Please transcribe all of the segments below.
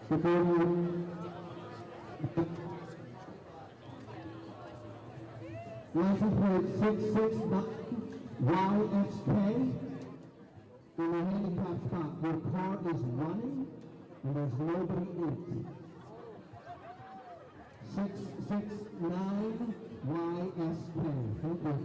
before you, license plate 669YXK in the handicap spot. Your car is running and there's nobody in it. 669YSK. Thank you.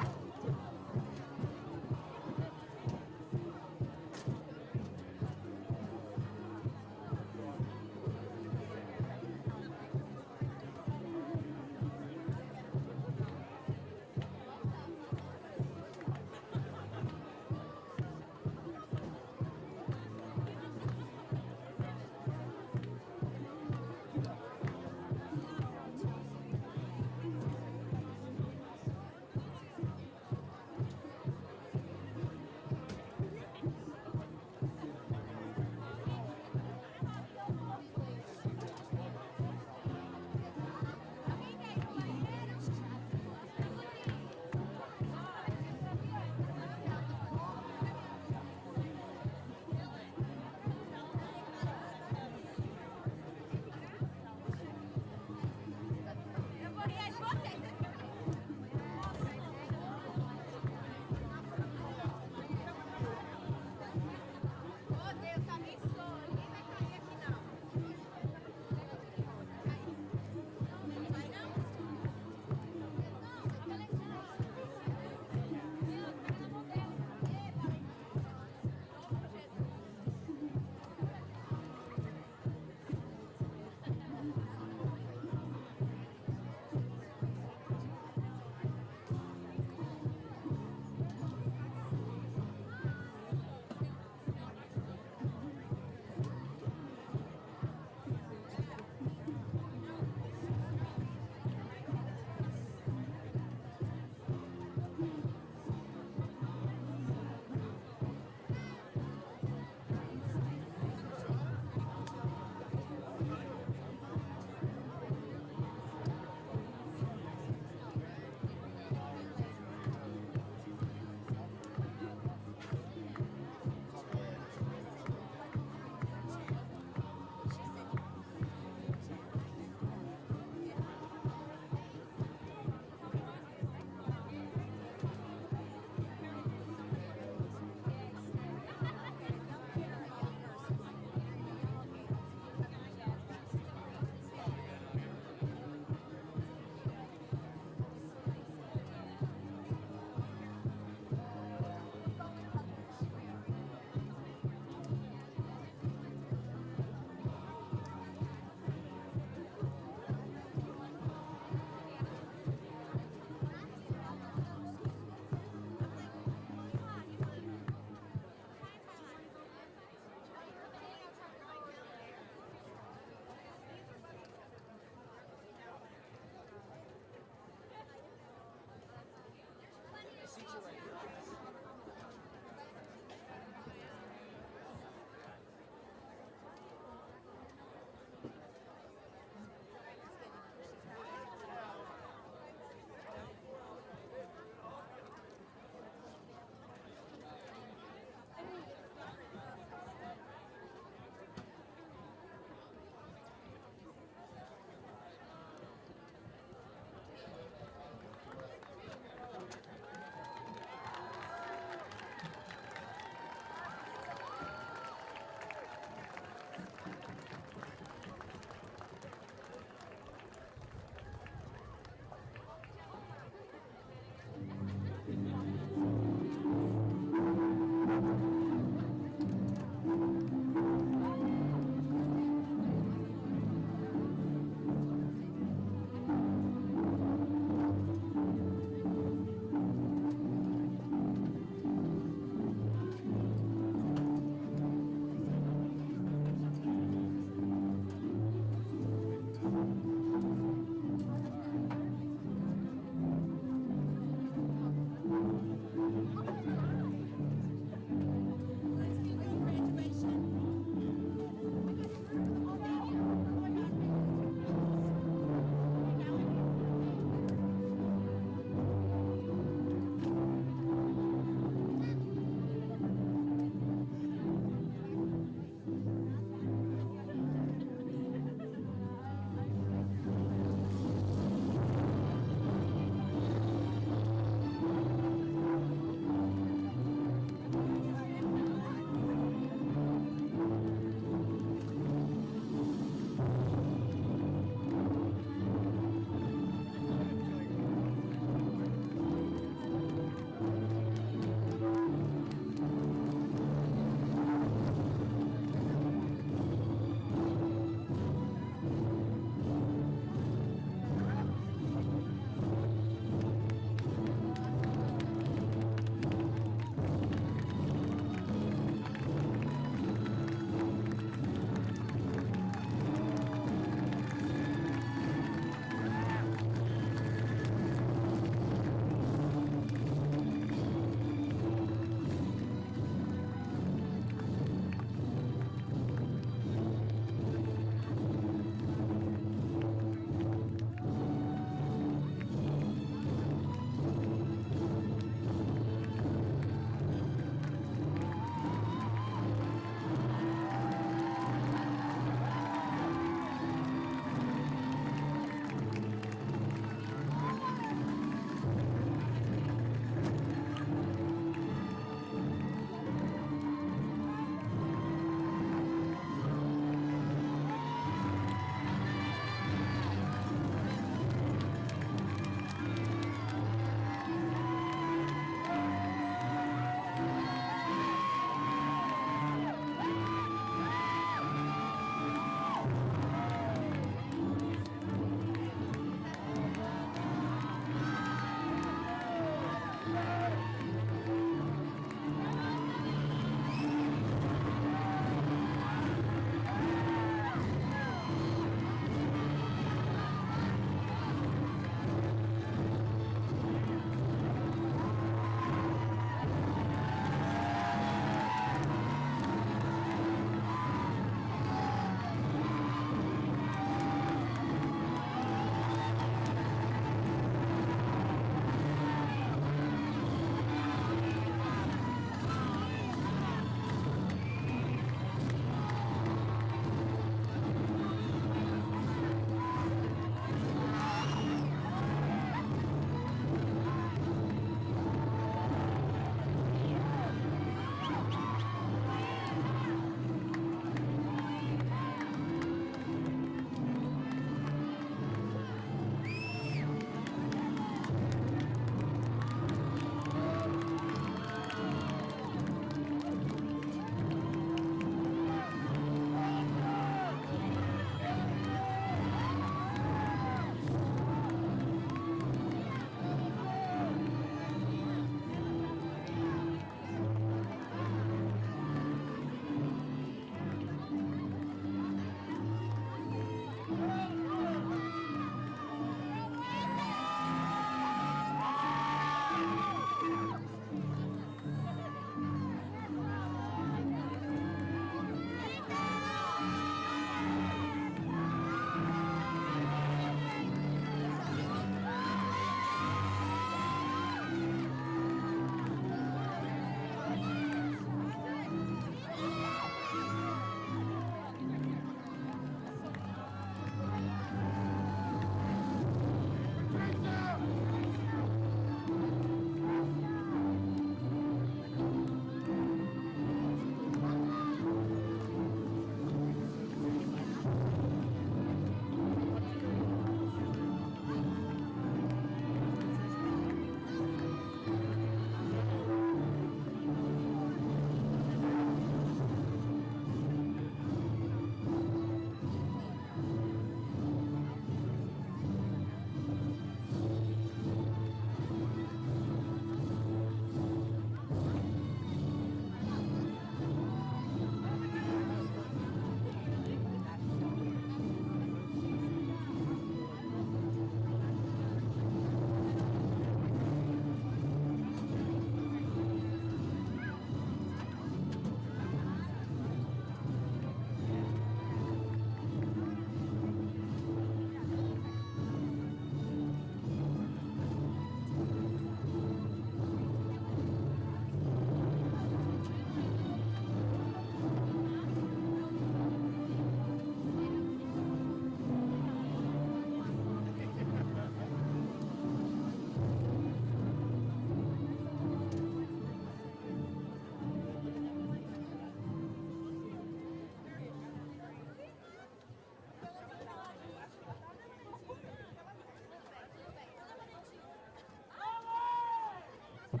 Good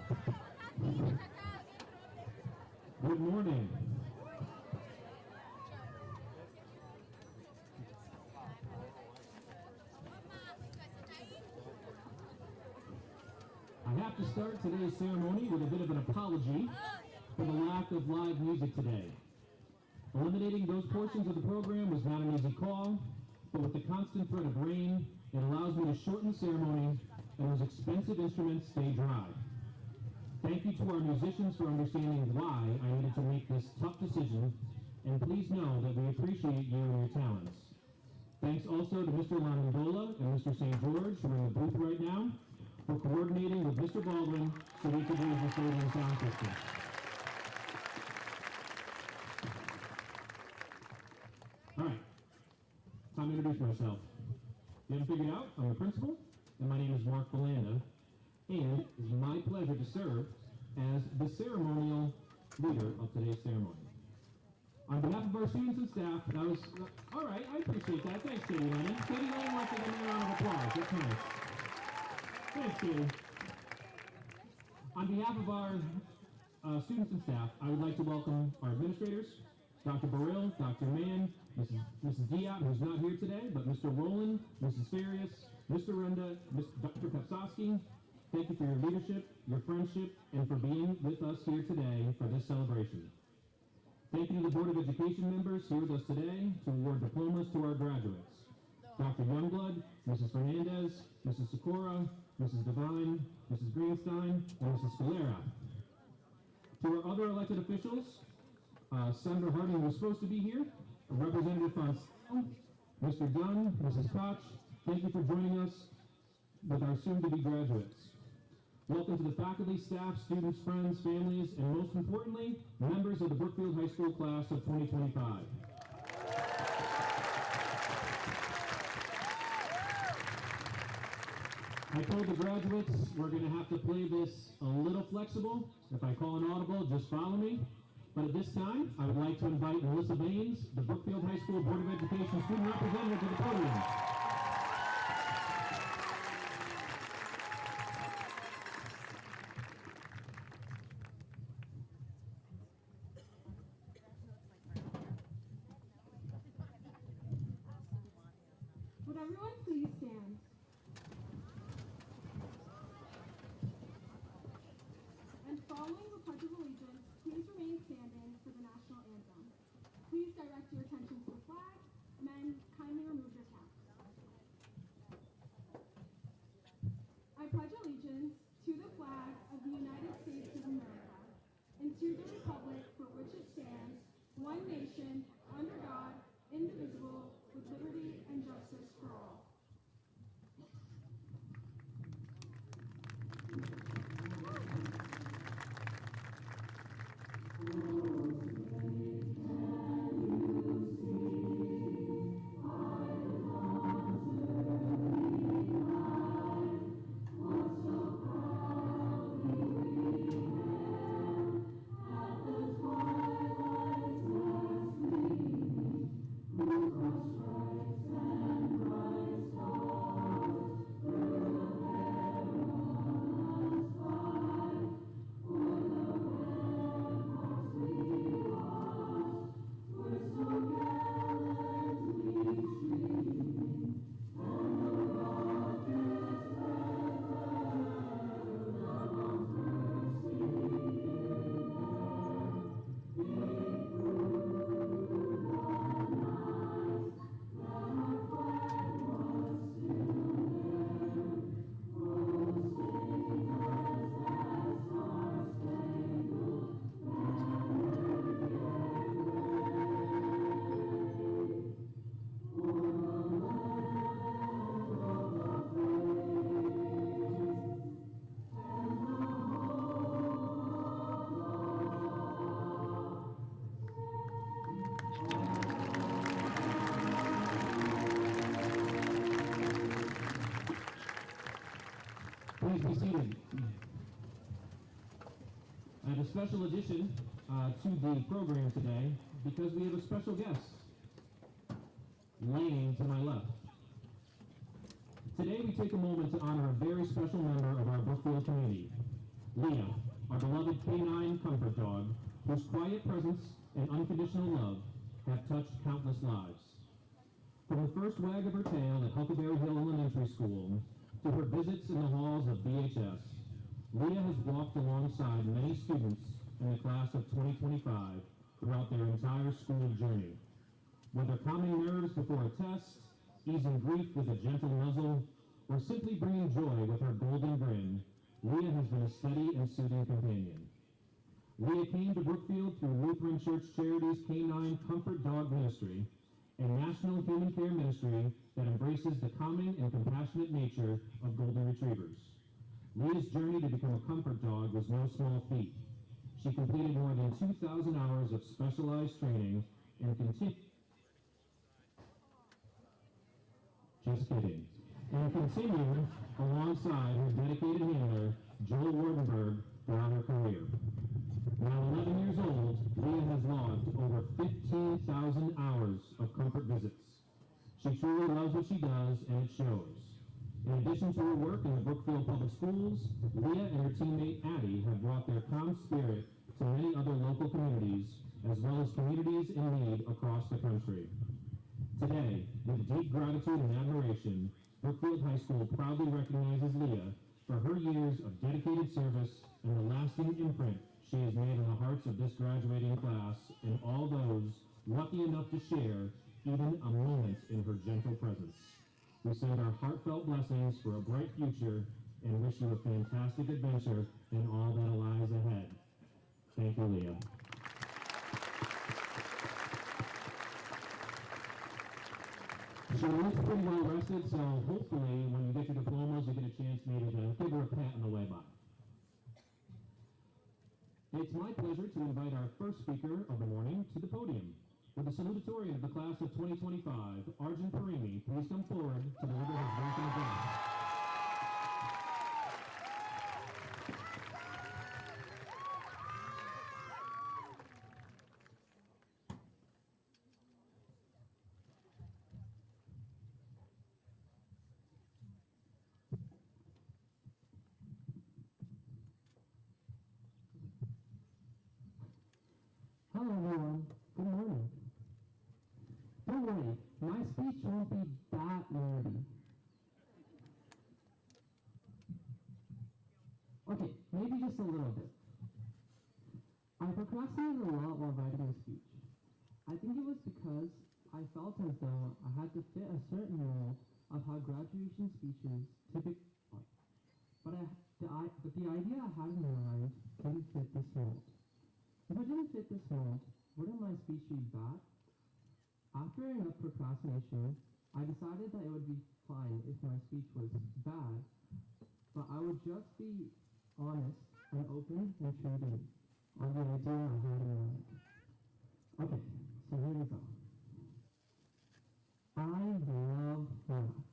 morning. I have to start today's ceremony with a bit of an apology for the lack of live music today. Eliminating those portions of the program was not an easy call, but with the constant threat of rain, it allows me to shorten the ceremony and those expensive instruments stay dry. Thank you to our musicians for understanding why I needed to make this tough decision, and please know that we appreciate you and your talents. Thanks also to Mr. Lamondola and Mr. St. George, who are in the booth right now, for coordinating with Mr. Baldwin so we could use the stadium sound system. All right, time to introduce myself. You haven't figured out, I'm the principal, and my name is Mark Belanda, and it is my pleasure to serve as the ceremonial leader of today's ceremony. On behalf of our students and staff, that was, all right, I appreciate that. Thanks, Katie Lennon. Katie Lennon wants to give me a round of applause. That's nice. Thanks, Katie. On behalf of our students and staff, I would like to welcome our administrators, Dr. Burrill, Dr. Mann, Mrs. Diop, who's not here today, but Mr. Rowland, Mrs. Farias, Mr. Renda, Dr. Pepsowski. Thank you for your leadership, your friendship, and for being with us here today for this celebration. Thank you to the Board of Education members here with us today to award diplomas to our graduates. Dr. Youngblood, Mrs. Fernandez, Mrs. Sikora, Mrs. Devine, Mrs. Greenstein, and Mrs. Scalera. To our other elected officials, Senator Harding was supposed to be here, Representative Fonseca, Mr. Gunn, Mrs. Koch, thank you for joining us with our soon-to-be graduates. Welcome to the faculty, staff, students, friends, families, and most importantly, members of the Brookfield High School class of 2025. I told the graduates we're going to have to play this a little flexible. If I call an audible, just follow me. But at this time, I would like to invite Melissa Baines, the Brookfield High School Board of Education student representative, to the podium. Would everyone please stand? And following the Pledge of Allegiance, please remain standing for the national anthem. Please direct your attention to the flag. Men, kindly remove your caps. I pledge allegiance to the flag of the United States of America and to the republic for which it stands, one nation, under God, indivisible, with liberty and justice for all. Please be seated. I have a special addition to the program today because we have a special guest laying to my left. Today we take a moment to honor a very special member of our Brookfield community. Leah, our beloved canine comfort dog, whose quiet presence and unconditional love have touched countless lives. From the first wag of her tail at Huckleberry Hill Elementary School to her visits in the halls of BHS, Leah has walked alongside many students in the class of 2025 throughout their entire school journey. Whether calming nerves before a test, easing grief with a gentle nuzzle, or simply bringing joy with her golden grin, Leah has been a steady and soothing companion. Leah came to Brookfield through Lutheran Church Charities Canine Comfort Dog Ministry, a national human care ministry that embraces the calming and compassionate nature of golden retrievers. Leah's journey to become a comfort dog was no small feat. She completed more than 2,000 hours of specialized training and continued alongside her dedicated handler, Joel Wardenberg, throughout her career. Now 11 years old, Leah has logged over 15,000 hours of comfort visits. She truly loves what she does, and it shows. In addition to her work in the Brookfield Public Schools, Leah and her teammate Addie have brought their calm spirit to many other local communities, as well as communities in need across the country. Today, with deep gratitude and admiration, Brookfield High School proudly recognizes Leah for her years of dedicated service and the lasting imprint she has made in the hearts of this graduating class and all those lucky enough to share even a moment in her gentle presence. We send our heartfelt blessings for a bright future and wish you a fantastic adventure in all that lies ahead. Thank you, Leah. She looks pretty well rested, so hopefully when you get your diplomas, you get a chance maybe to give her a pat on the way by. It's my pleasure to invite our first speaker of the morning to the podium. With the salutatorian of the class of 2025, Arjun Parimi, please come forward to deliver his welcome address. Hello everyone, good morning. Don't worry, my speech won't be that nerdy. Okay, maybe just a little bit. I procrastinated a lot while writing a speech. I think it was because I felt as though I had to fit a certain mold of how graduation speeches typically are. But the idea I had in mind didn't fit this mold. If I didn't fit this mold, wouldn't my speech be bad? After enough procrastination, I decided that it would be fine if my speech was bad, but I would just be honest and open and true to me on the idea I had in mind. Okay, so here we go. I love math.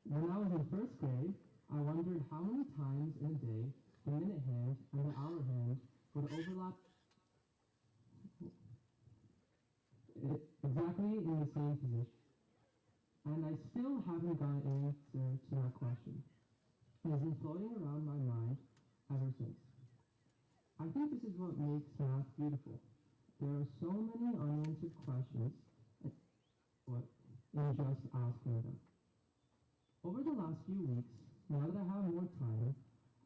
When I was in first grade, I wondered how many times in a day the minute hand and the hour hand would overlap exactly in the same position. And I still haven't got an answer to that question. It has been floating around my mind ever since. I think this is what makes math beautiful. There are so many unanswered questions in just asking them. Over the last few weeks, now that I have more time,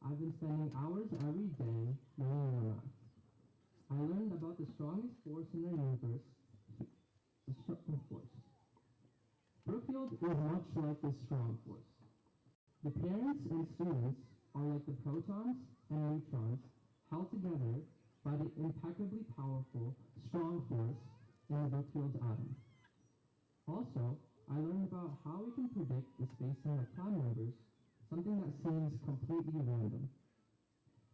I've been spending hours every day learning math. I learned about the strongest force in the universe, the strong force. Brookfield is much like this strong force. The parents and students are like the protons and neutrons held together by the impeccably powerful, strong force in the Brookfield atom. Also, I learned about how we can predict the spacing of prime numbers, something that seems completely random.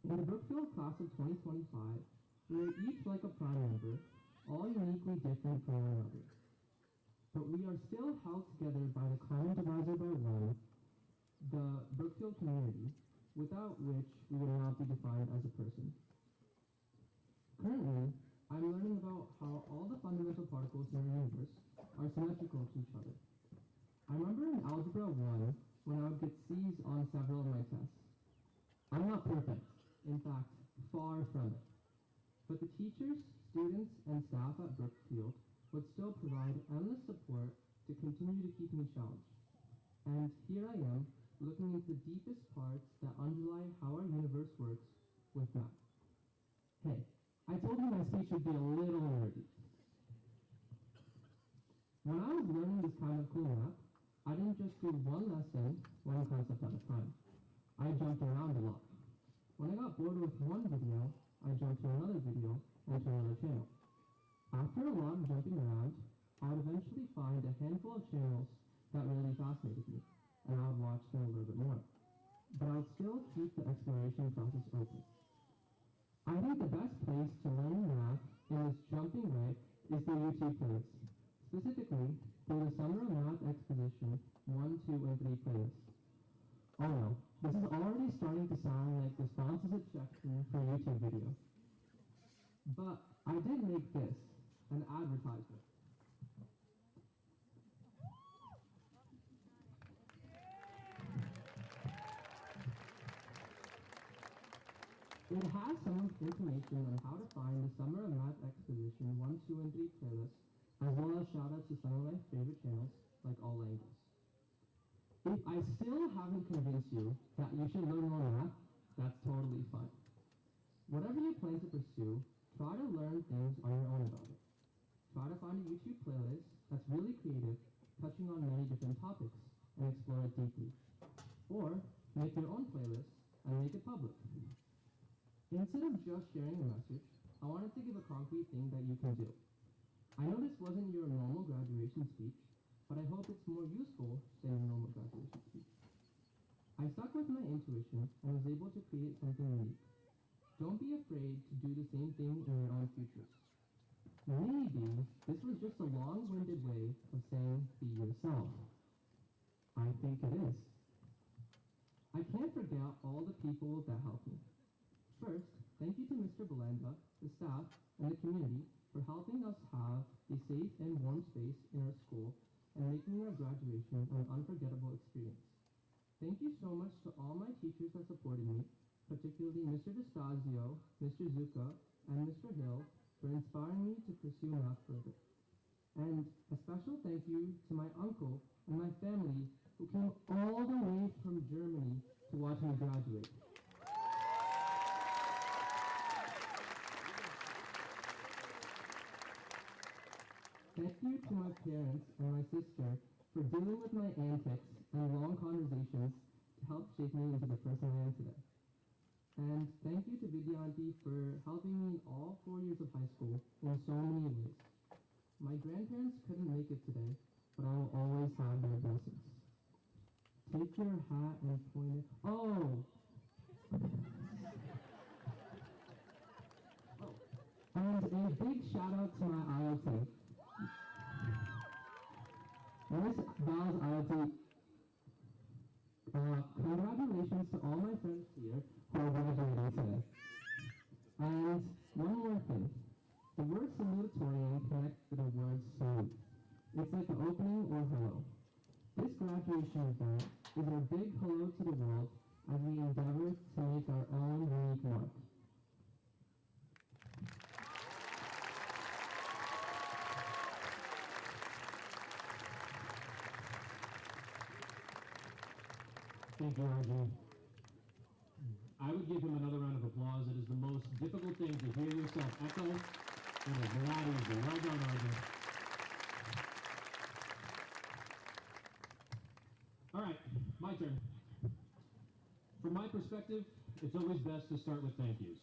In the Brookfield class of 2025, we are each like a prime number, all uniquely different from one another. But we are still held together by the common divisor by one, the Brookfield community, without which we would not be defined as a person. Currently, I'm learning about how all the fundamental particles in our universe are symmetrical to each other. I remember in Algebra 1 when I would get C's on several of my tests. I'm not perfect. In fact, far from it. But the teachers, students, and staff at Brookfield would still provide endless support to continue to keep me challenged. And here I am, looking into the deepest parts that underlie how our universe works with math. Hey, I told you my speech would be a little nerdy. When I was learning this kind of cool math, I didn't just do one lesson, one concept at a time. I jumped around a lot. When I got bored with one video, I jumped to another video and to another channel. After a lot of jumping around, I would eventually find a handful of channels that really fascinated me, and I would watch them a little bit more. But I would still keep the exploration process open. I think the best place to learn math in this jumping way is the YouTube playlist. Specifically, through the Summer of Math Exposition 1, 2, and 3 playlist. Oh no, this is already starting to sound like the sponsorship section for a YouTube video. But I did make this, an advertisement. It has some information on how to find the Summer of Math Exposition 1, 2, and 3 playlist, as well as shoutouts to some of my favorite channels, like All Angles. If I still haven't convinced you that you should learn more math, that's totally fine. Whatever you plan to pursue, try to learn things on your own about it. Try to find a YouTube playlist that's really creative, touching on many different topics, and explore it deeply. Or, make your own playlist and make it public. Instead of just sharing a message, I wanted to give a concrete thing that you can do. I know this wasn't your normal graduation speech, but I hope it's more useful than your normal graduation speech. I stuck with my intuition and was able to create something unique. Don't be afraid to do the same thing in your own futures. Maybe this was just a long-winded way of saying be yourself. I think it is. I can't forget all the people that helped me. First, thank you to Mr. Belanda, the staff, and the community for helping us have a safe and warm space in our school and making our graduation an unforgettable experience. Thank you so much to all my teachers that supported me, particularly Mr. DeStasio, Mr. Zucca, and Mr. Hill for inspiring me to pursue math further. And a special thank you to my uncle and my family who came all the way from Germany to watch me graduate. Thank you to my parents and my sister for dealing with my antics and long conversations to help shape me into the person I am today. And thank you to Vidyanti for helping me in all 4 years of high school in so many ways. My grandparents couldn't make it today, but I will always have their blessings. Take your hat and point it. Oh! And a big shout out to my IoT. Miss Val's IoT. Congratulations to all my friends here who are graduating today. And one more thing. The word salutatorian connects to the word salute. It's like an opening or hello. This graduation event is our big hello to the world as we endeavor to make our own unique mark. Thank you, Arjun. I would give him another round of applause. It is the most difficult thing to hear yourself echo, and it's not easy. Well done, Arjun. All right, my turn. From my perspective, it's always best to start with thank yous.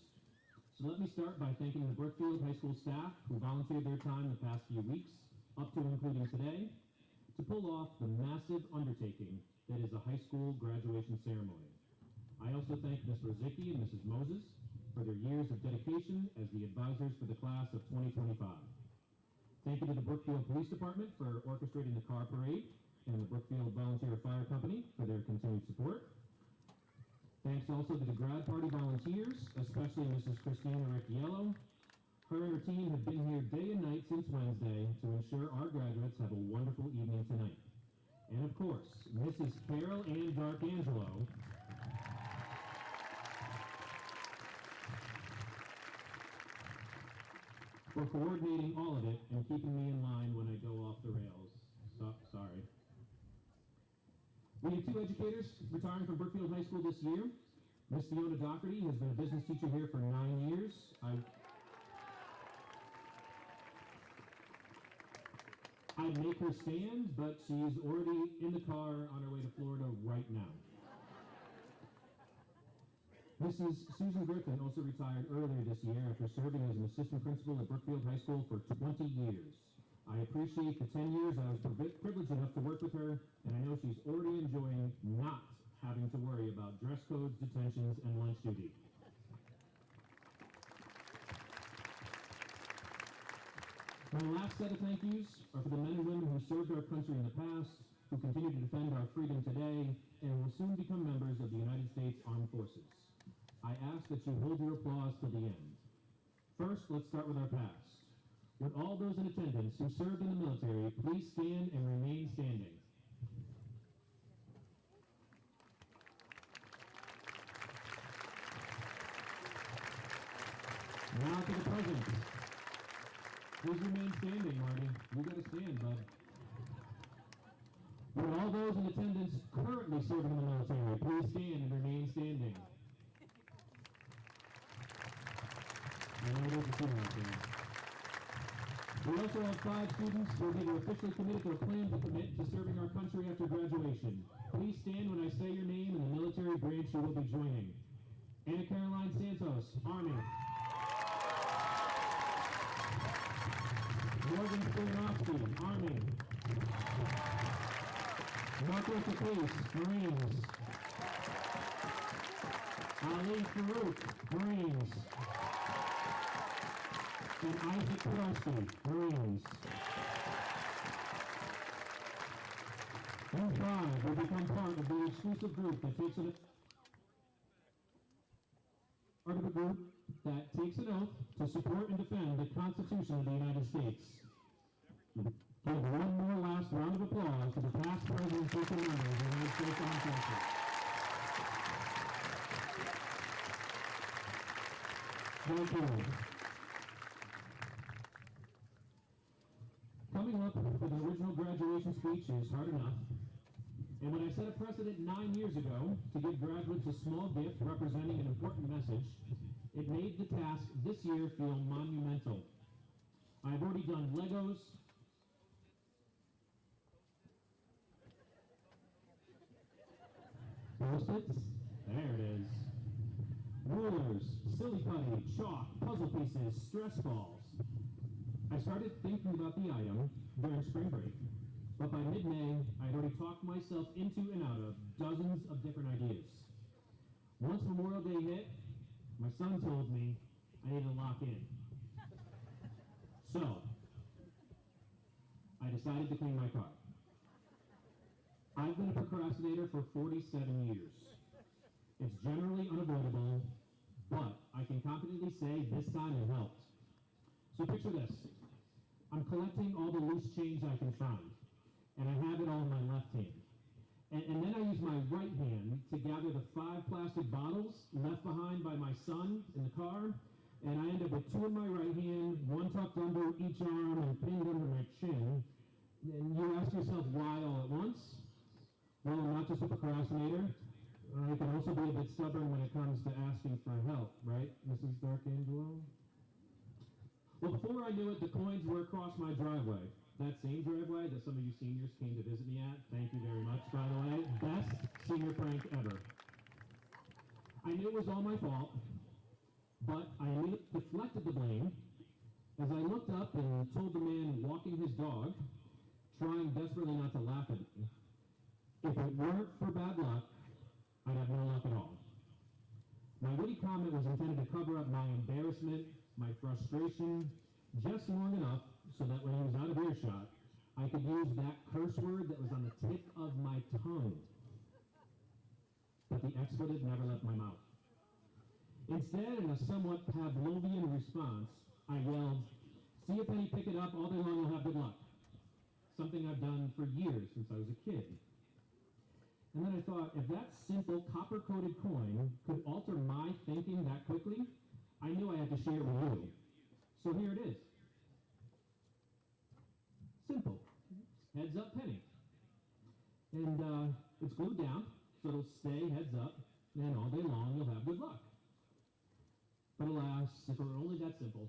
So let me start by thanking the Brookfield High School staff who volunteered their time the past few weeks, up to and including today, to pull off the massive undertaking that is a high school graduation ceremony. I also thank Ms. Rozicki and Mrs. Moses for their years of dedication as the advisors for the class of 2025. Thank you to the Brookfield Police Department for orchestrating the car parade and the Brookfield Volunteer Fire Company for their continued support. Thanks also to the grad party volunteers, especially Mrs. Christina Ricciello. Her and her team have been here day and night since Wednesday to ensure our graduates have a wonderful evening tonight. And of course, Mrs. Carol Ann D'Arcangelo, for coordinating all of it and keeping me in line when I go off the rails. Sorry. We have 2 educators retiring from Brookfield High School this year. Miss Fiona Doherty has been a business teacher here for 9 years. I'd make her stand, but she's already in the car on her way to Florida right now. Mrs. Susan Griffin also retired earlier this year after serving as an assistant principal at Brookfield High School for 20 years. I appreciate the 10 years I was privileged enough to work with her, and I know she's already enjoying not having to worry about dress codes, detentions, and lunch duty. My last set of thank yous are for the men and women who served our country in the past, who continue to defend our freedom today, and will soon become members of the United States Armed Forces. I ask that you hold your applause till the end. First, let's start with our past. Would all those in attendance who served in the military please stand and remain standing? Now to the present. Please remain standing, Marty. You gotta stand, bud. Would all those in attendance currently serving in the military please stand and remain standing? I know there's a few out there. We also have 5 students who have either officially committed or plan to commit to serving our country after graduation. Please stand when I say your name and the military branch you will be joining. Anna Caroline Santos, Army. Morgan Stoyanovsky, Army. Marco Capese, Marines. Ali Farouk, Marines. And Isaac Podolsky, Marines. You 5 will become part of the exclusive group that takes an oath to support and defend the Constitution of the United States. Give one more last round of applause to the past, present, and future members of the United States Armed Forces. Thank you. Coming up with an original graduation speech is hard enough. And when I set a precedent 9 years ago to give graduates a small gift representing an important message, it made the task this year feel monumental. I've already done Legos, Post-its, there it is, rulers, silly putty, chalk, puzzle pieces, stress balls. I started thinking about the item during spring break, but by mid-May, I'd already talked myself into and out of dozens of different ideas. Once Memorial Day hit, my son told me I needed to lock in. So, I decided to clean my car. I've been a procrastinator for 47 years. It's generally unavoidable, but I can confidently say this time it helped. So picture this. I'm collecting all the loose change I can find, and I have it all in my left hand. And then I use my right hand to gather the 5 plastic bottles left behind by my son in the car, and I end up with 2 in my right hand, 1 tucked under each arm and pinned under my chin. And you ask yourself why all at once? Well, I'm not just a procrastinator. I can also be a bit stubborn when it comes to asking for help, right, Mrs. Darkangelo? Well, before I knew it, the coins were across my driveway. That same driveway that some of you seniors came to visit me at. Thank you very much, by the way. Best senior prank ever. I knew it was all my fault, but I immediately deflected the blame as I looked up and told the man walking his dog, trying desperately not to laugh at me, if it weren't for bad luck, I'd have no luck at all. My witty comment was intended to cover up my embarrassment, my frustration, just long enough so that when he was out of earshot, I could use that curse word that was on the tip of my tongue. But the expletive never left my mouth. Instead, in a somewhat Pavlovian response, I yelled, "See a penny, pick it up, all day long you'll have good luck." Something I've done for years since I was a kid. And then I thought, if that simple copper-coated coin could alter my thinking that quickly, I knew I had to share it with you. So here it is. and it's glued down, so it'll stay heads up, and all day long you'll have good luck. But alas, if it were only that simple.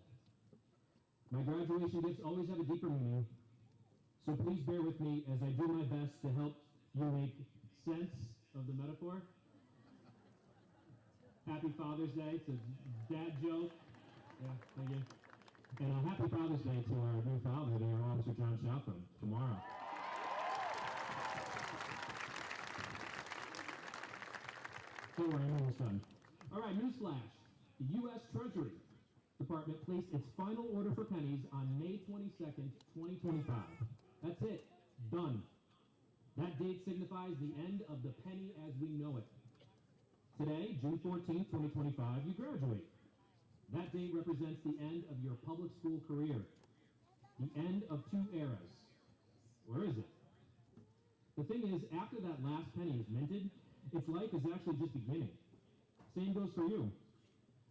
My graduation gifts always have a deeper meaning, so please bear with me as I do my best to help you make sense of the metaphor. Happy Father's Day. It's a dad joke. Yeah, thank you. And a happy Father's Day to our new father there, Officer John Shalpham, tomorrow. Don't worry, I'm almost done. All right, newsflash. The U.S. Treasury Department placed its final order for pennies on May 22nd, 2025. That's it. Done. That date signifies the end of the penny as we know it. Today, June 14th, 2025, you graduate. That date represents the end of your public school career. The end of two eras. Or is it? The thing is, after that last penny is minted, its life is actually just beginning. Same goes for you.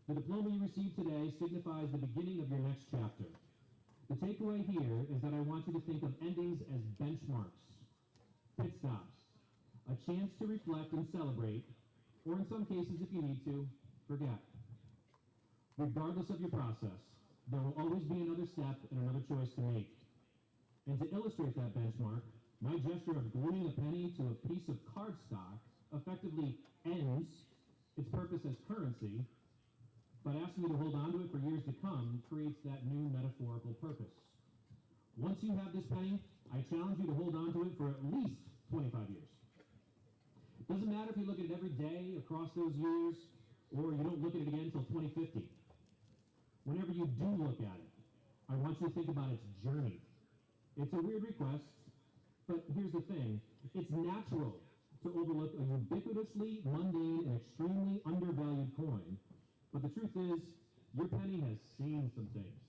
The diploma you receive today signifies the beginning of your next chapter. The takeaway here is that I want you to think of endings as benchmarks, pit stops, a chance to reflect and celebrate, or in some cases, if you need to, forget. Regardless of your process, there will always be another step and another choice to make. And to illustrate that benchmark, my gesture of gluing a penny to a piece of cardstock effectively ends its purpose as currency, but asking you to hold on to it for years to come creates that new metaphorical purpose. Once you have this penny, I challenge you to hold on to it for at least 25 years. It doesn't matter if you look at it every day across those years, or you don't look at it again until 2050. Whenever you do look at it, I want you to think about its journey. It's a weird request, but here's the thing. It's natural to overlook a ubiquitously mundane and extremely undervalued coin. But the truth is, your penny has seen some things.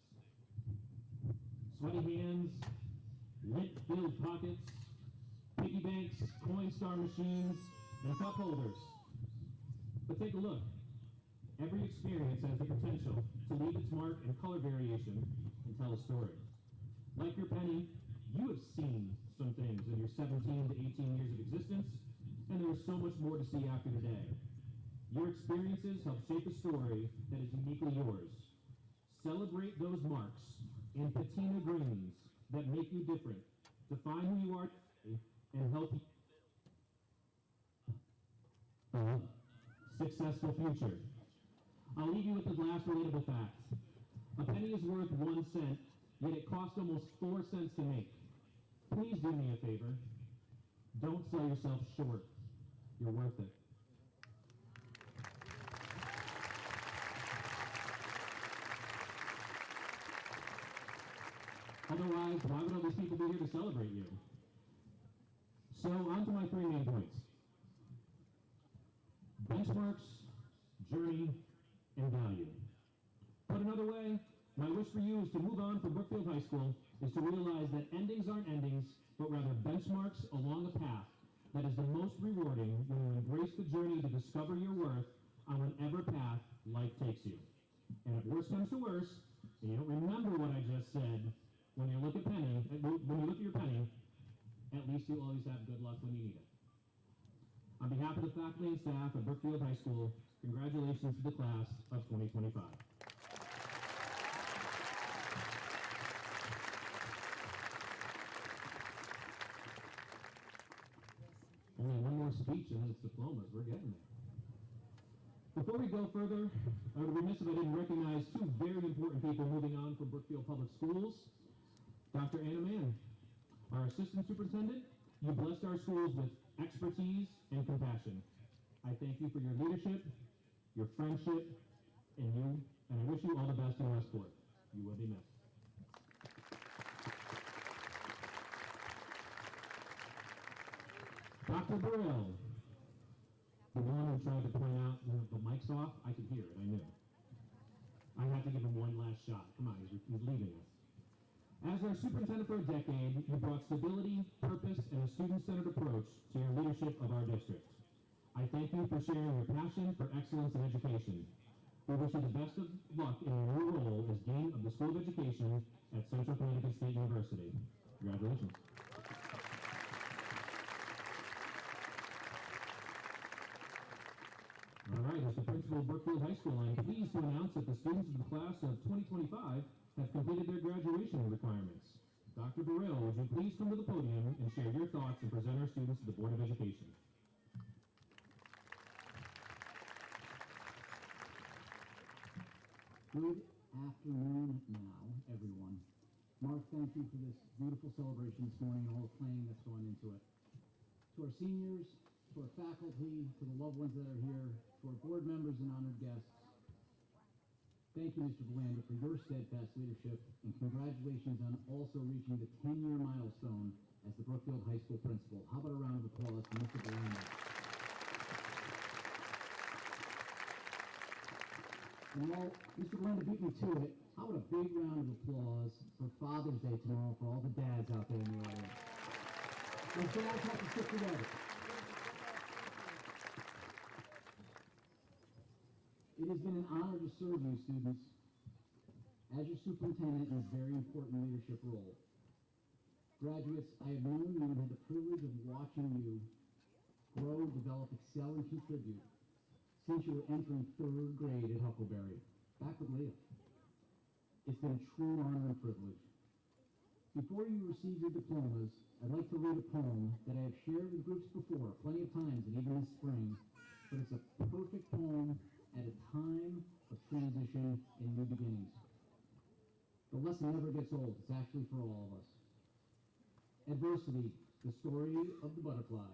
Sweaty hands, lint-filled pockets, piggy banks, Coinstar machines, and cup holders. But take a look. Every experience has the potential to leave its mark in color variation and tell a story. Like your penny, you have seen some things in your 17 to 18 years of existence, and there is so much more to see after today. Your experiences help shape a story that is uniquely yours. Celebrate those marks and patina greens that make you different. Define who you are today and help you build a successful future. I'll leave you with this last relatable fact. A penny is worth 1 cent, yet it costs almost 4 cents to make. Please do me a favor. Don't sell yourself short. You're worth it. Otherwise, why would all these people be here to celebrate you? So, on to my 3 main points. Benchmarks, journey, and value. Put another way, my wish for you is to move on from Brookfield High School is to realize that endings aren't endings, but rather benchmarks along a path that is the most rewarding when you embrace the journey to discover your worth on whatever path life takes you. And if worse comes to worse, and you don't remember what I just said, when you look at your penny, at least you'll always have good luck when you need it. On behalf of the faculty and staff at Brookfield High School, congratulations to the class of 2025. Only one more speech and then it's diplomas. We're getting there. Before we go further, I would be remiss if I didn't recognize 2 very important people moving on from Brookfield Public Schools. Dr. Anna Mann, our Assistant Superintendent, you blessed our schools with expertise and compassion. I thank you for your leadership, your friendship, and I wish you all the best in Westport. You will be missed. Dr. Burrell, the one who tried to point out the mic's off, I could hear it, I knew. I had to give him one last shot. Come on, he's leaving us. As our superintendent for a decade, you brought stability, purpose, and a student-centered approach to your leadership of our district. I thank you for sharing your passion for excellence in education. We wish you the best of luck in your new role as Dean of the School of Education at Central Connecticut State University. Congratulations. All right, as the principal of Brookfield High School, I'm pleased to announce that the students of the class of 2025 have completed their graduation requirements. Dr. Burrell, would you please come to the podium and share your thoughts and present our students to the Board of Education? Good afternoon now, everyone. Mark, thank you for this beautiful celebration this morning and all the planning that's gone into it. To our seniors, to our faculty, to the loved ones that are here, to our board members and honored guests, thank you, Mr. Belanda, for your steadfast leadership, and congratulations on also reaching the 10-year milestone as the Brookfield High School principal. How about a round of applause for Mr. Belanda? And while Mr. Belanda beat me to it, how about a big round of applause for Father's Day tomorrow for all the dads out there in the audience? Those dads have to stick together. It has been an honor to serve you, students, as your superintendent in this very important leadership role. Graduates, I have known you and had the privilege of watching you grow, develop, excel, and contribute since you were entering 3rd grade at Huckleberry, back with Leah. It's been a true honor and privilege. Before you receive your diplomas, I'd like to read a poem that I have shared with groups before, plenty of times, and even this spring, but it's a perfect poem at a time of transition and new beginnings. The lesson never gets old. It's actually for all of us. Adversity, the story of the butterfly.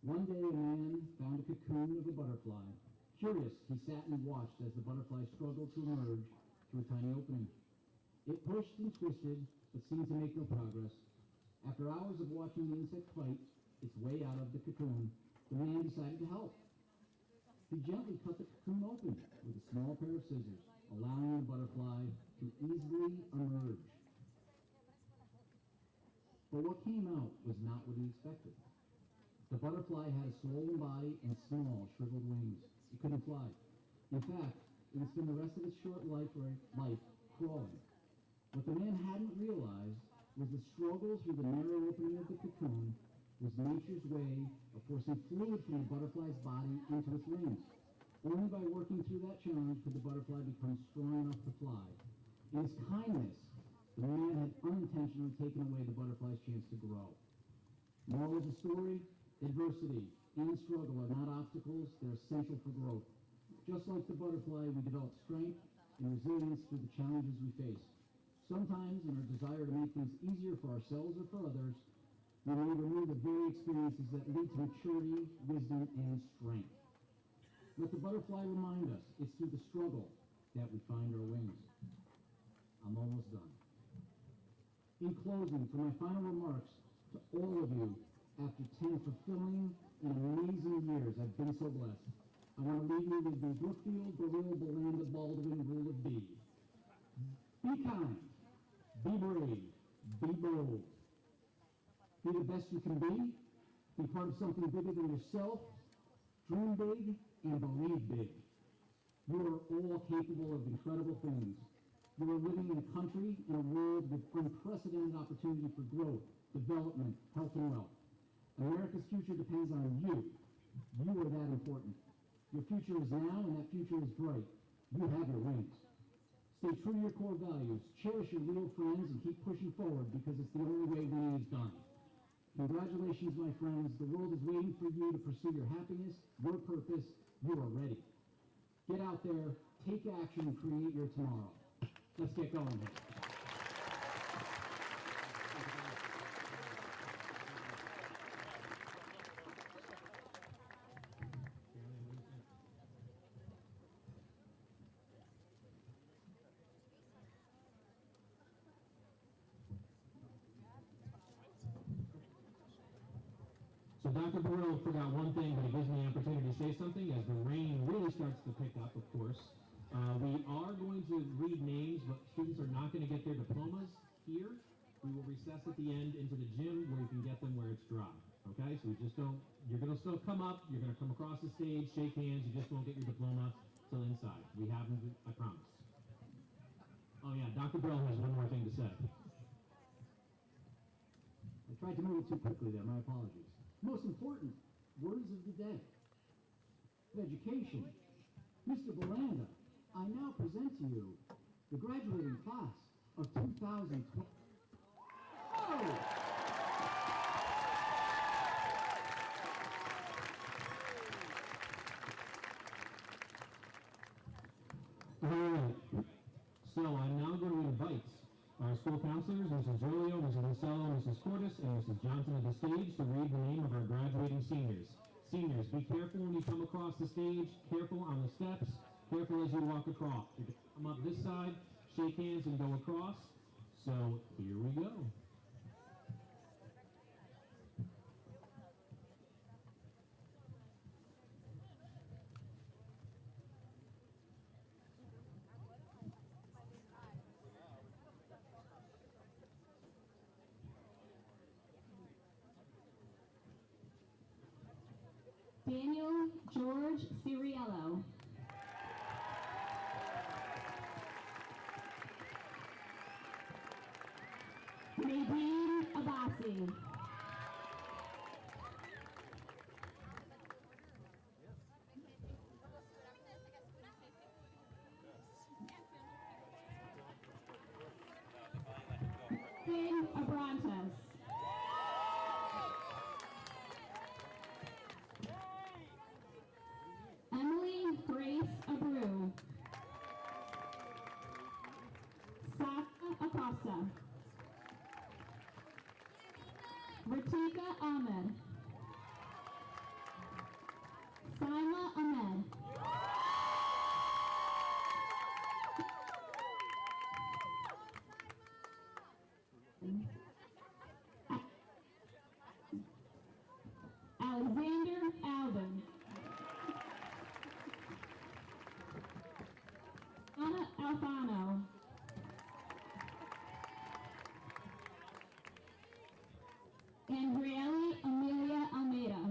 One day a man found a cocoon of a butterfly. Curious, he sat and watched as the butterfly struggled to emerge through a tiny opening. It pushed and twisted, but seemed to make no progress. After hours of watching the insect fight its way out of the cocoon, the man decided to help. He gently cut the cocoon open with a small pair of scissors, allowing the butterfly to easily emerge. But what came out was not what he expected. The butterfly had a swollen body and small, shriveled wings. It couldn't fly. In fact, it would spend the rest of its short life crawling. What the man hadn't realized was the struggle through the narrow opening of the cocoon was nature's way of forcing fluid from the butterfly's body into its wings. Only by working through that challenge could the butterfly become strong enough to fly. In his kindness, the man had unintentionally taken away the butterfly's chance to grow. Moral of the story, adversity and struggle are not obstacles, they're essential for growth. Just like the butterfly, we develop strength and resilience through the challenges we face. Sometimes, in our desire to make things easier for ourselves or for others, we may remove the very experiences that lead to maturity, wisdom, and strength. Let the butterfly remind us it's through the struggle that we find our wings. I'm almost done. In closing, for my final remarks to all of you, after 10 fulfilling and amazing years, I've been so blessed. I want to leave you with the Brookfield, Burrell, Belanda, Baldwin rule of B. Be kind, be brave, be bold. Be the best you can be part of something bigger than yourself, dream big, and believe big. You are all capable of incredible things. You are living in a country and a world with unprecedented opportunity for growth, development, health, and wealth. America's future depends on you. You are that important. Your future is now, and that future is bright. You have your wings. Stay true to your core values. Cherish your real friends and keep pushing forward because it's the only way winning is done. Congratulations, my friends. The world is waiting for you to pursue your happiness, your purpose. You are ready. Get out there, take action, and create your tomorrow. Let's get going here. So Dr. Burrell forgot one thing, but he gives me the opportunity to say something as the rain really starts to pick up, of course. We are going to read names, but students are not going to get their diplomas here. We will recess at the end into the gym where you can get them where it's dry. Okay? So we just don't, you're going to still come up, you're going to come across the stage, shake hands, you just won't get your diploma till inside. We have them, I promise. Oh yeah, Dr. Burrell has one more thing to say. I tried to move it too quickly there, my apologies. Most important, words of the day. of Education, Mr. Belanda, I now present to you the graduating class of 2012. Oh! Alright, so I'm now going to invite our school counselors, Mrs. Giulio, Mrs. Lucello, Mrs. Cordes, and Mrs. Johnson to the stage to read the name of our graduating seniors. Seniors, be careful when you come across the stage, careful on the steps, careful as you walk across. You're going to come up this side, shake hands, and go across. So, here we go. Daniel George Ciriello. Nadine Abbasi. Finn Abrantes. Emily Grace Abreu. Saka Acosta. Ratika Ahmed. Saima Ahmed. Alexander Alvin. Anna Alfano. Andrieli Amelia Almeida.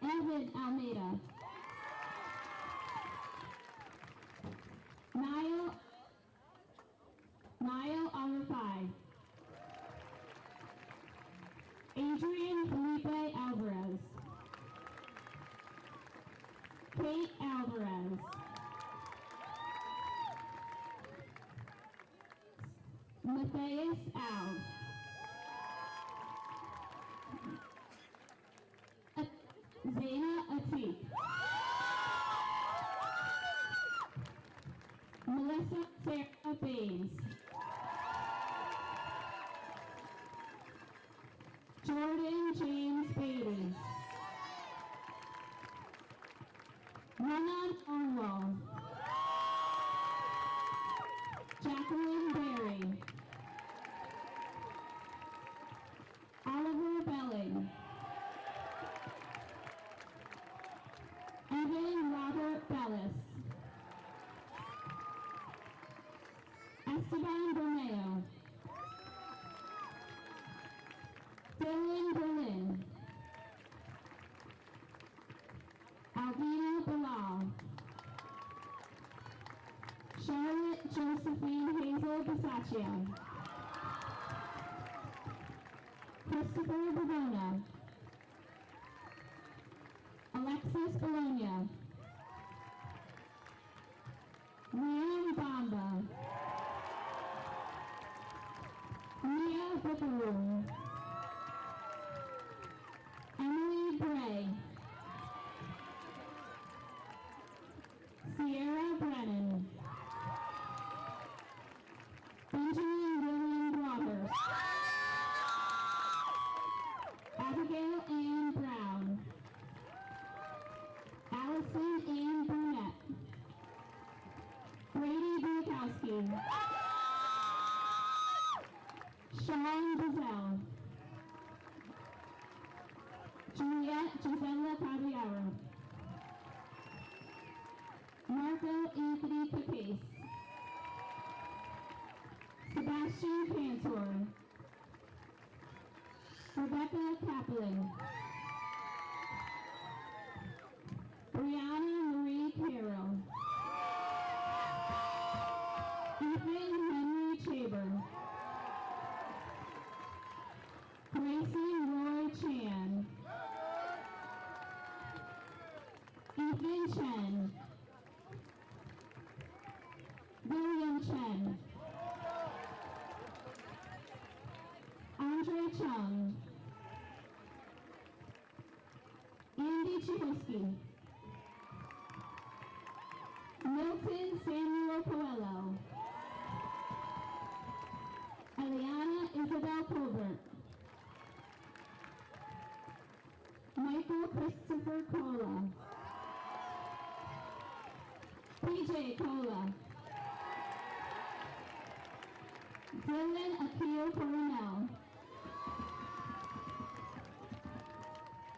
Evan Almeida. Niall Arafai. Adrian Felipe Alvarez. Kate Alvarez. Matthias Alves. Zaina Atik. Melissa Sarah Baines. Jordan James Beatty. Renan Orwell. Jacqueline Berry. Oliver Belling. Evan Robert Bellis. Esteban Borneo. Dylan Berlin. Alvina Bilal. Charlotte Josephine Hazel Bisaccia. Christopher Bavona. Alexis Bologna. Liam Bamba. Mia Buckaroo. Emily Bray. Sierra Brennan. Benjamin William Waters. Abigail Ann Brown. Allison Ann Burnett. Brady Bukowski. Sean Giselle. Juliette Gisela Caballero. Marco Anthony Capace. Sebastian Cantor. Rebecca Kaplan. Brianna Marie Carroll. Ethan Henry Chaber. Mason Roy Chan. Ethan Chen. William Chen. Andre Chung. Andy Chihoski. Milton Samuel Coelho. Eliana Isabel Colbert. Michael Christopher Cola. PJ Cola. Dylan Akil Coronel.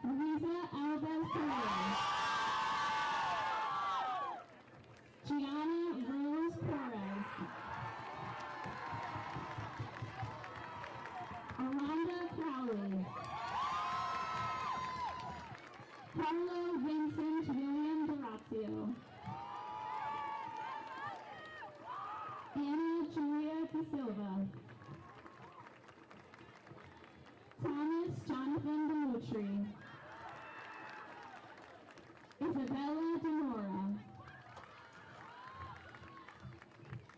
Louisa Alves Torres. Gianna Rose Perez. Aranda Crowley. Carlo Vincent William Durazio. Anna Julia De Silva. Thomas Jonathan Demetri. Isabella Demora.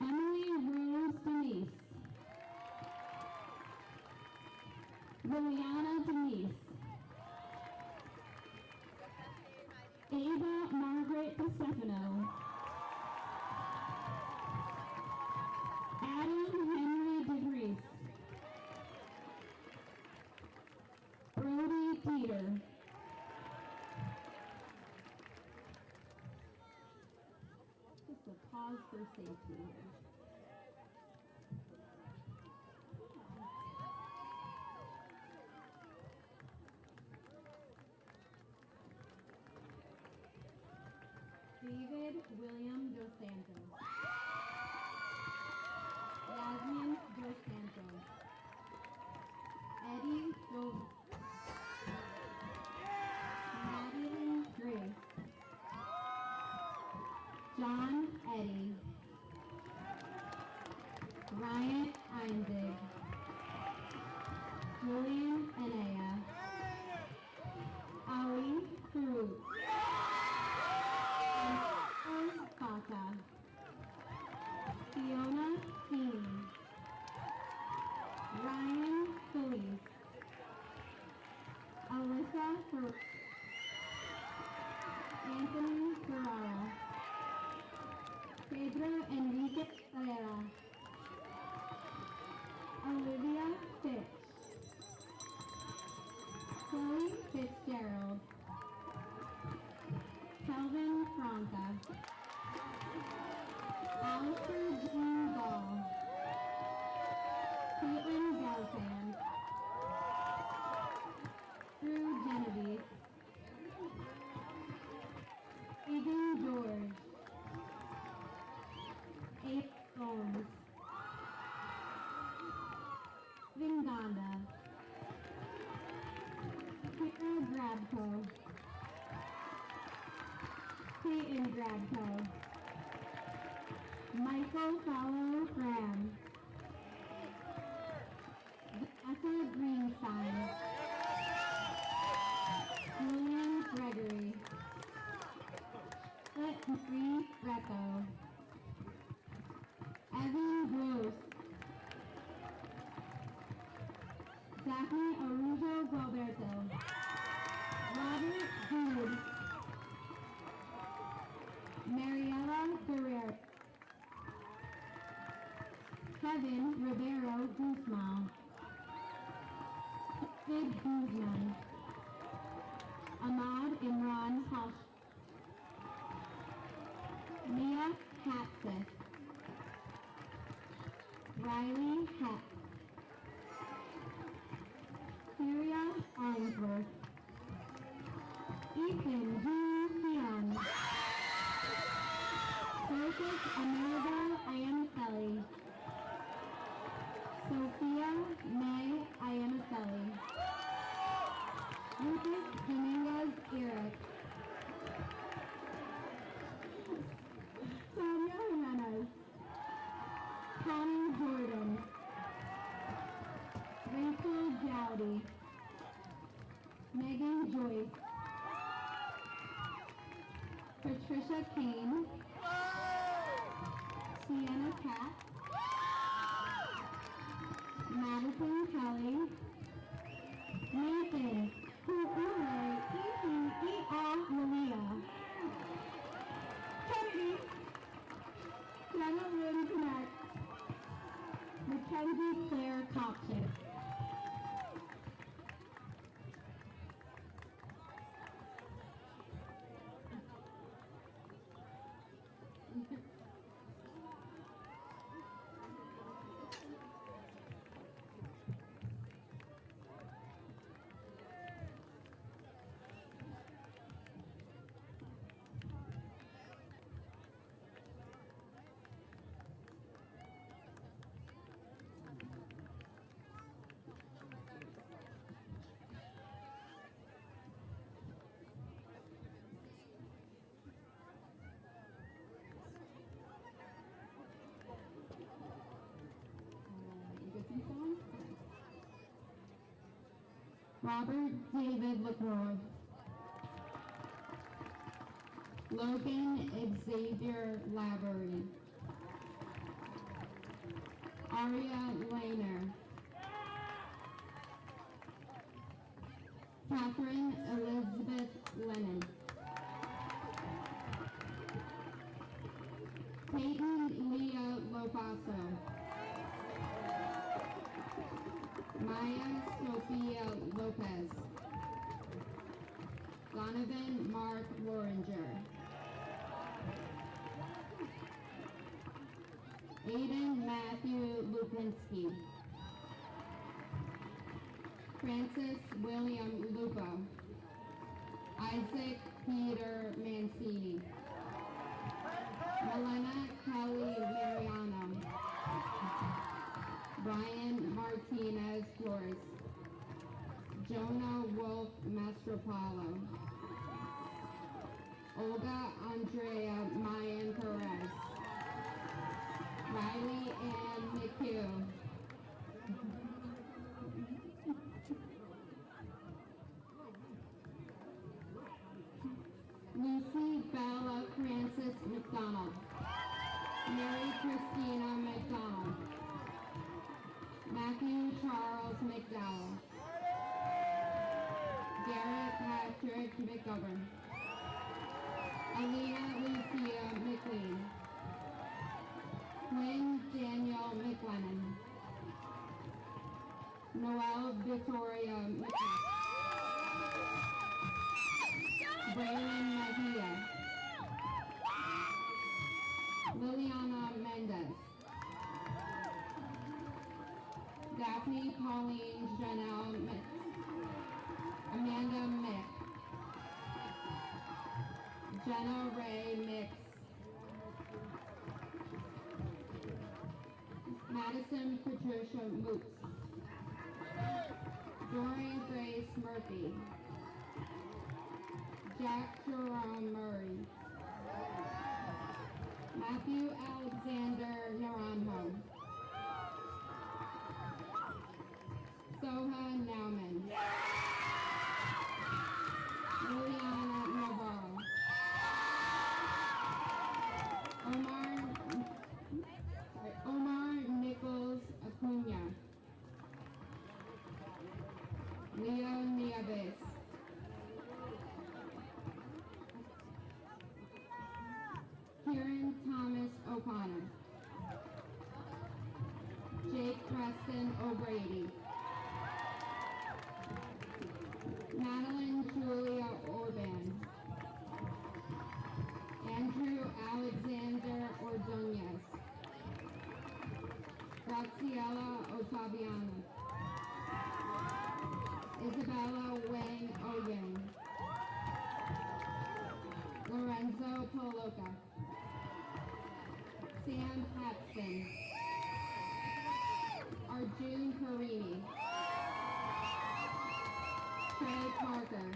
Emily Rose Denise. Liliana Denise. Ava Margaret DeStefano. Adam Henry DeVries. Brody Dieter. Just a pause for safety here. David William Dos Santos. Yasmin Dos Santos. Eddie Dos. Madeline Grace. John Eddie. Ryan Einzig. Julian Enea. Ali Farouk. Fata. Fiona Feeney. Ryan Felice. Alyssa Fer. Anthony Ferrara. Pedro Enrique Herrera. Olivia Fitch. Chloe Fitzgerald. Kelvin Franca. Alistair Jean Ball. Caitlin Gelfand. Drew Genevieve. Egan George. Abe Holmes. Vinganda. Kira Grabko. Peyton Grabko. Michael Fowler Graham. Vanessa Greenstein. Julian Gregory. Marie Greco. Evan Gross. Daphne Arujo Gualberto. Robert Good. Mariela Guerrero. Kevin Rivero Guzman. David Guzman. Ahmad Imran Hosh. Mia Hatzis. Riley Heck. Syria Ainsworth. Ethan G. Young. Joseph Amelda Iamaselli. Sophia May Iamaselli. Lucas Dominguez Eric. Sonia Jimenez. Connie Jordan. Rachel Jowdy. Megan Joyce, Patricia Kane, Sienna Cat, Madison Kelly, Nathan Maria, Kennedy, Jenna Lynn Connect, Mackenzie Claire Copchip. Robert David LaCroix, Logan Xavier Lavery, Aria Lehner, Catherine Elizabeth Lennon, Peyton Leah Lopasso, Maya Sophia Lopez, Donovan Mark Loringer, Aiden Matthew Lupinski, Francis William Lupo, Isaac Peter Mancini, Melena Kelly Mariano, Brian Martinez Flores, Jonah Wolf Mastropalo, Olga Andrea Mayan Perez, Riley Ann McHugh, Lucy Bella Francis McDonald, Mary Christina McDonald, Matthew Charles McDowell, Garrett Patrick McGovern, Alina Lucia McLean, Quinn Daniel McLennan, Noelle Victoria McNeff, Braylon Mejia, Liliana Mendez, Daphne Pauline Janelle Mix, Amanda Mick, Jenna Ray Mix, Madison Patricia Moots, Dorian Grace Murphy, Jack Jerome Murray, Matthew Alexander Naranjo, Soha Nauman, Liliana Navarro, Omar Nichols Acuna, Leo Nieves, Kieran Thomas O'Connor, Jake Preston O'Brady, Madeline Julia Orban, Andrew Alexander Ordonez, Graciela Ottaviano, Isabella Wang Oyen, Lorenzo Poloca, Sam Hapson, Arjun Karini, Trey Parker,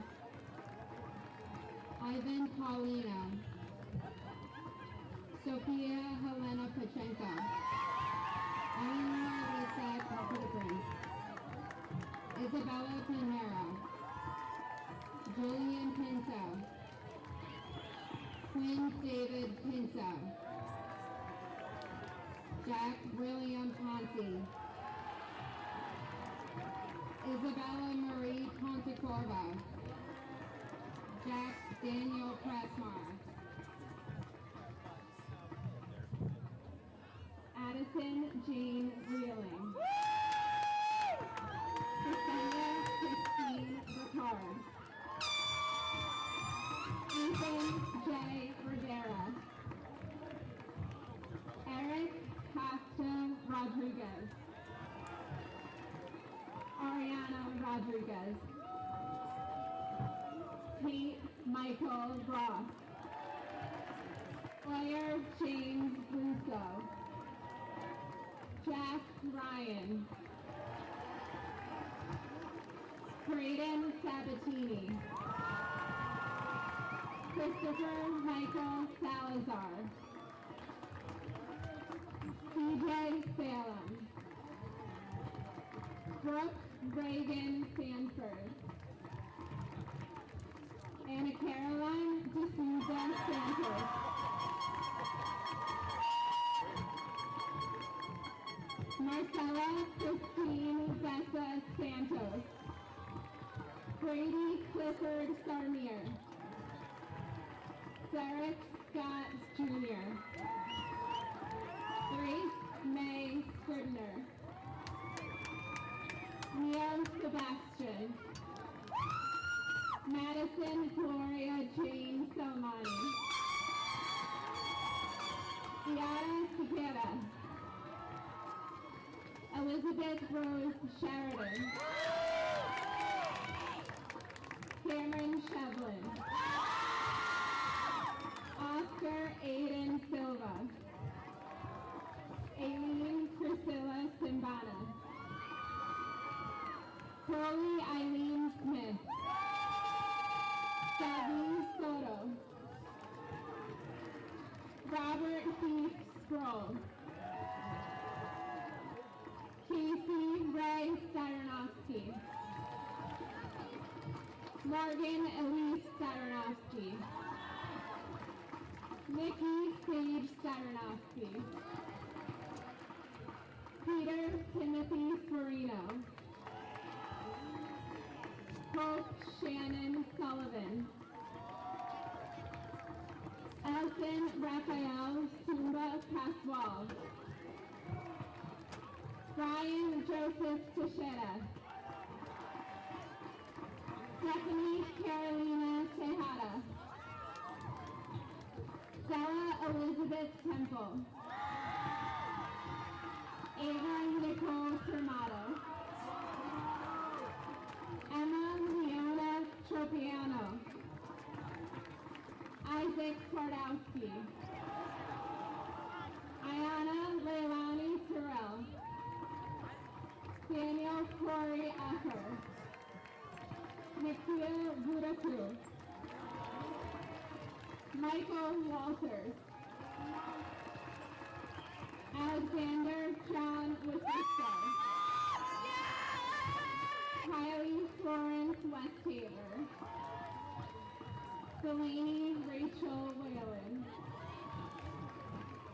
Ivan Paulino, Sophia Helena Pachenko, Eleanor Lisa Kapitaprin, Isabella Pinero, Julian Pinto. Quinn David Pinto. Jack William Ponte. Isabella Marie Pontecorvo. Jack Daniel Pressmar. Addison Jean Wheeling. Ksenia Christine Ricard. Ethan J. Rivera. Eric Costa Rodriguez. Ariana Rodriguez. Tate Michael Ross. Claire James Russo. Jack Ryan. Braden Sabatini. Christopher Michael Salazar. CJ Salem. Brooke Reagan Sanford. Anna Caroline D'Souza Santos. Marcella Christine Vessa Santos. Brady Clifford Sarmier. Derek Scott Jr. Grace May Scribner. Neil Sebastian. Madison Gloria Jane Salmani. Iara Sequeira. Elizabeth Rose Sheridan. Cameron Shevlin. Oscar Aiden Silva. Aileen Priscilla Simbana. Curly Eileen Smith. Sabine Soto. Robert Heath Sproul. Casey Ray Saturnovsky. Morgan Elise Saturnovsky. Nikki Sage Saturnovsky. Peter Timothy Farino. Hope Shannon Sullivan. Elson Raphael Sumba Paswal. Brian Joseph Teixeira. Stephanie Carolina Tejada. Stella Elizabeth Temple. Ava Nicole Tormato. Emma Leona Tropiano. Isaac Twardowski. Ayana Leilani Terrell. Daniel Corey Acker. Nikhil Budaku. Michael Walters. Alexander John Wasisto. Kylie Florence Westtaylor. Delaney Rachel Whalen.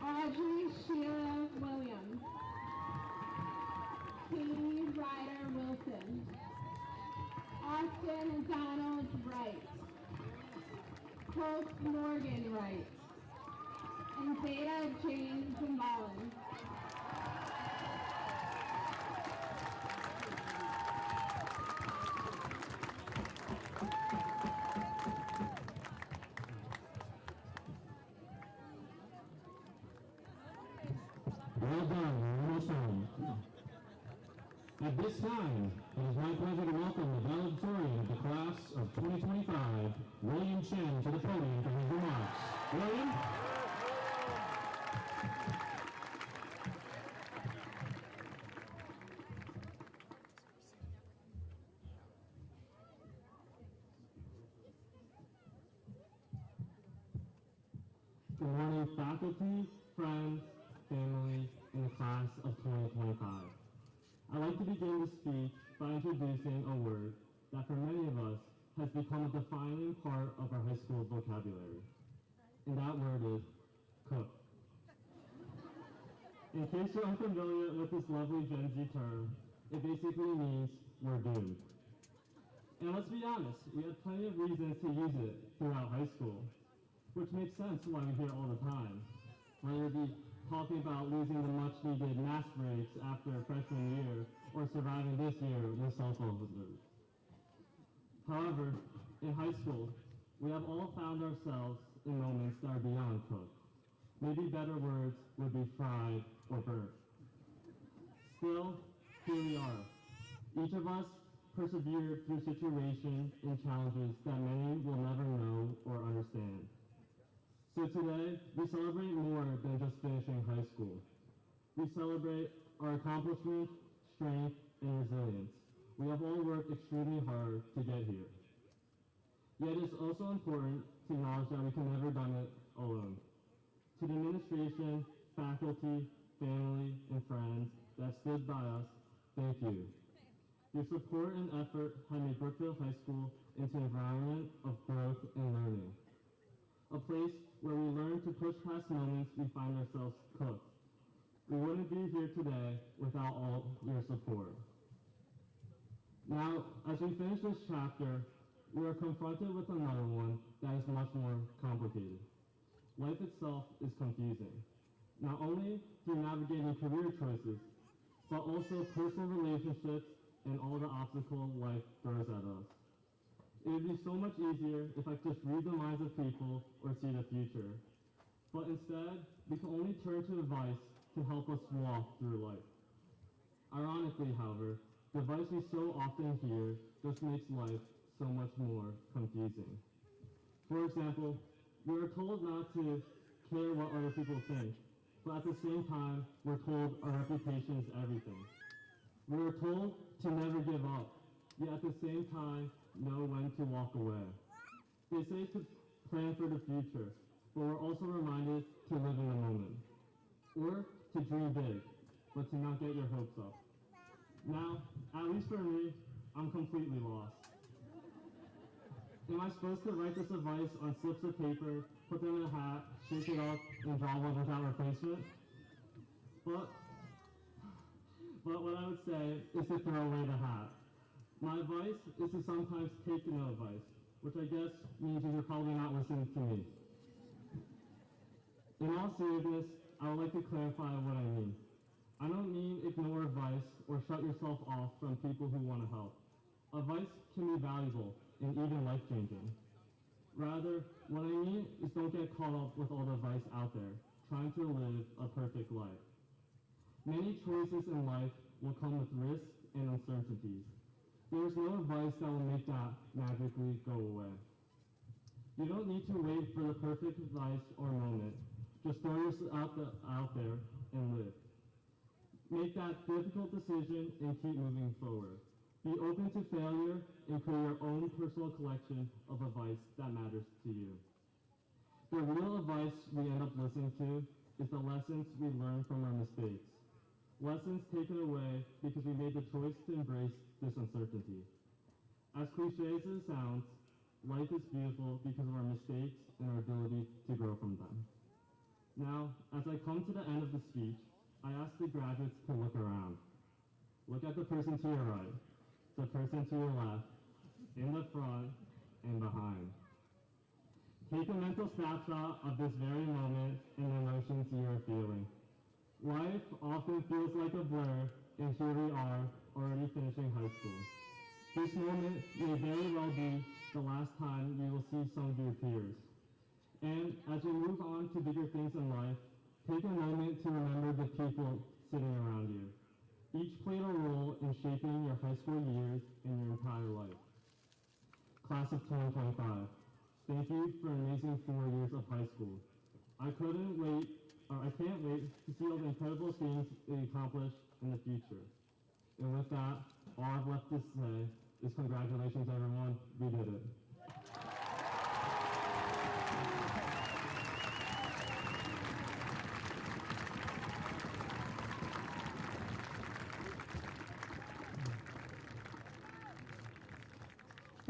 Audrey Sheila Williams. Katie Ryder Wilson. Austin Donald Wright. Hope Morgan Wright. And Zeta Jane Zimbalin. Well done, almost home. At this time, it is my pleasure to welcome the valedictorian of the class of 2025, William Chen, to the podium for his remarks. William? Good morning, faculty, friends, family, and the class of 2025. I'd like to begin this speech by introducing a word that for many of us has become a defining part of our high school vocabulary. And that word is cook. In case you're unfamiliar with this lovely Gen Z term, it basically means we're doomed. And let's be honest, we had plenty of reasons to use it throughout high school, which makes sense why we hear it all the time. Whether it be talking about losing the much-needed math breaks after freshman year, or surviving this year with cell phone removed. However, in high school, we have all found ourselves in moments that are beyond cook. Maybe better words would be fried or burnt. Still, here we are. Each of us persevered through situations and challenges that many will never know or understand. So today, we celebrate more than just finishing high school. We celebrate our accomplishments, strength, and resilience. We have all worked extremely hard to get here. Yet it's also important to acknowledge that we can never done it alone. To the administration, faculty, family, and friends that stood by us, thank you. Your support and effort have made Brookfield High School into an environment of growth and learning. A place where we learn to push past moments we find ourselves cooked. We wouldn't be here today without all your support. Now, as we finish this chapter, we are confronted with another one that is much more complicated. Life itself is confusing, not only through navigating career choices, but also personal relationships and all the obstacles life throws at us. It would be so much easier if I could just read the minds of people or see the future. But instead, we can only turn to advice to help us walk through life. Ironically, however, the advice we so often hear just makes life so much more confusing. For example, we are told not to care what other people think, but at the same time, we're told our reputation is everything. We are told to never give up, yet at the same time, know when to walk away. They say to plan for the future, but we're also reminded to live in the moment. Or to dream big, but to not get your hopes up. Now, at least for me, I'm completely lost. Am I supposed to write this advice on slips of paper, put them in a hat, shake it up, and draw one without replacement? But what I would say is to throw away the hat. My advice is to sometimes take no advice, which I guess means you're probably not listening to me. In all seriousness, I would like to clarify what I mean. I don't mean ignore advice or shut yourself off from people who want to help. Advice can be valuable and even life-changing. Rather, what I mean is don't get caught up with all the advice out there, trying to live a perfect life. Many choices in life will come with risks and uncertainties. There is no advice that will make that magically go away. You don't need to wait for the perfect advice or moment. Just throw yourself out there and live. Make that difficult decision and keep moving forward. Be open to failure and create your own personal collection of advice that matters to you. The real advice we end up listening to is the lessons we learn from our mistakes. Lessons taken away because we made the choice to embrace this uncertainty. As cliche as it sounds, life is beautiful because of our mistakes and our ability to grow from them. Now, as I come to the end of the speech, I ask the graduates to look around. Look at the person to your right, the person to your left, in the front, and behind. Take a mental snapshot of this very moment and the emotions you are feeling. Life often feels like a blur, and here we are, already finishing high school. This moment may very well be the last time you will see some of your peers. And as you move on to bigger things in life, take a moment to remember the people sitting around you. Each played a role in shaping your high school years and your entire life. Class of 2025, thank you for an amazing 4 years of high school. I can't wait to see all the incredible things that you accomplish in the future. And with that, all I've left to say is congratulations everyone, we did it.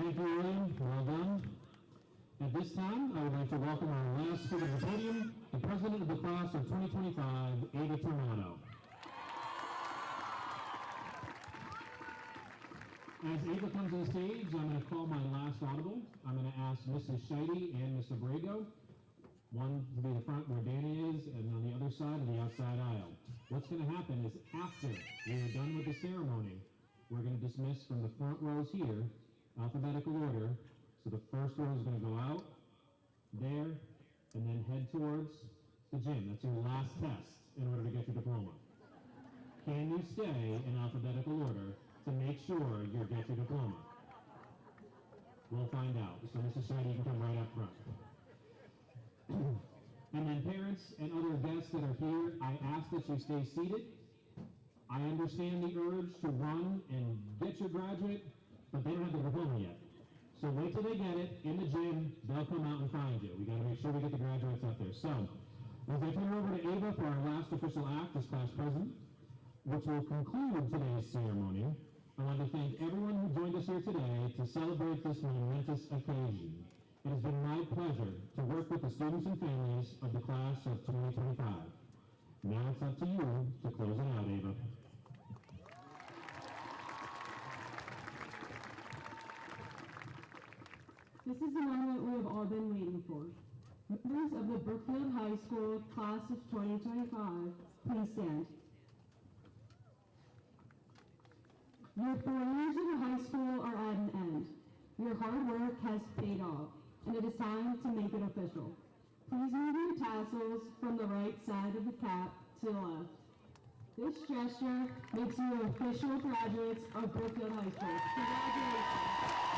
Thank you, William. Well done. At this time, I would like to welcome our last speaker to the podium, the president of the class of 2025, Ava Tornado. As Ava comes on stage, I'm going to call my last audible. I'm going to ask Mrs. Scheide and Mr. Brago, one to be the front where Danny is, and on the other side of the outside aisle. What's going to happen is after we are done with the ceremony, we're going to dismiss from the front rows here, alphabetical order. So the first row is going to go out, there, and then head towards the gym. That's your last test in order to get your diploma. Can you stay in alphabetical order to make sure you get your diploma? We'll find out. So Mrs. Scheide, you can come right up front. And then parents and other guests that are here, I ask that you stay seated. I understand the urge to run and get your graduate, but they don't have the diploma yet. So wait till they get it in the gym, they'll come out and find you. We gotta make sure we get the graduates up there. So, as I turn it over to Ava for our last official act as class president, which will conclude today's ceremony, I want to thank everyone who joined us here today to celebrate this momentous occasion. It has been my pleasure to work with the students and families of the class of 2025. Now it's up to you to close it out, Ava. This is the moment we have all been waiting for. Members of the Brookfield High School class of 2025, please stand. Your 4 years in the high school are at an end. Your hard work has paid off, and it is time to make it official. Please move your tassels from the right side of the cap to the left. This gesture makes you official graduates of Brookfield High School. Congratulations.